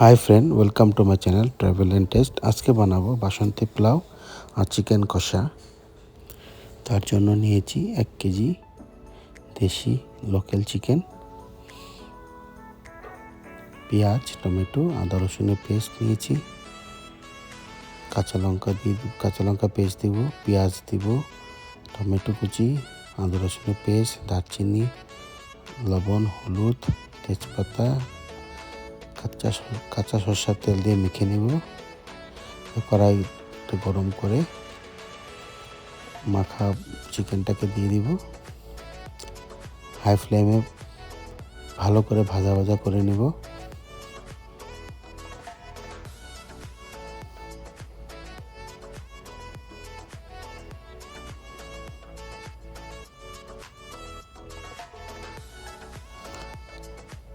Hi friend, welcome to my channel travel and test. আজকে বানাবো বাসন্তী পোলাও আর chicken কষা। তার জন্য নিয়েছি 1 কেজি দেশি লোকাল চিকেন, পেঁয়াজ, টমেটো, আদা রসুনের পেস্ট নিয়েছি, কাঁচা লঙ্কা পেস্ট দিব, পেঁয়াজ দিব, টমেটো কুচি, আদা রসুনের পেস্ট, দারচিনি, লবণ, হলুদ, তেজপাতা, কাঁচা সরষের তেল দিয়ে মেখে নেব। কড়াই গরম করে মাখা চিকেনটাকে দিয়ে দিব। হাই ফ্লেমে ভালো করে ভাজা করে নেব।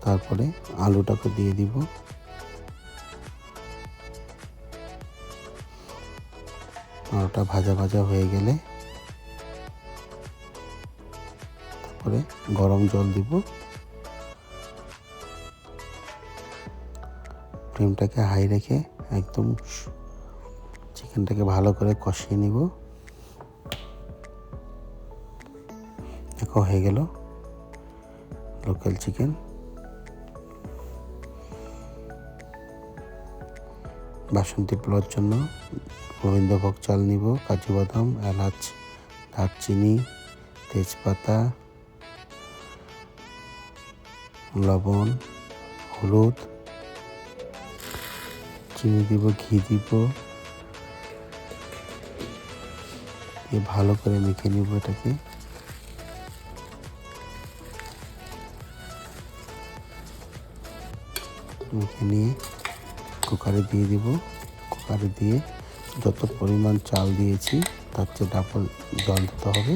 তারপরে আলুটাকে দিয়ে দিব। আলুটা ভাজা হয়ে গেলে তারপরে গরম জল দিব। ফ্লেমটাকে হাই রেখে একদম চিকেনটাকে ভালো করে কষিয়ে নিব। দেখো হয়ে গেল লোকাল চিকেন। বাসন্তী পোলাওর জন্য গোবিন্দভোগ চাল নিব, কাজু বাদাম, এলাচ, দারচিনি, তেজপাতা, লবণ, হলুদ, চিনি দিব, ঘি দিব, ভালো করে মেখে নিব। এটাকে মেখে নিয়ে কুকারে দিয়ে দিব। কুকারে দিয়ে যত পরিমাণ চাল দিয়েছি তার চেয়ে ডাবল জল দিতে হবে।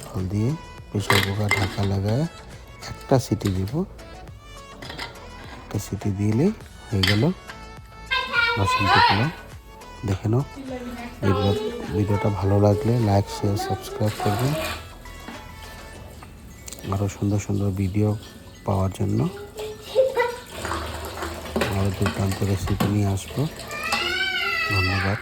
জল দিয়ে প্রেসার কুকার ঢাকা লাগায় একটা সিটি দিব। একটা সিটি দিলে হয়ে গেল বাসন্তী পোলাও। দেখে নাও। ভিডিওটা ভালো লাগলে লাইক, শেয়ার, সাবস্ক্রাইব করবেন। আরও সুন্দর ভিডিও পাওয়ার জন্য আরও দুর্দান্ত রেসিপি নিয়ে আসবো। ধন্যবাদ।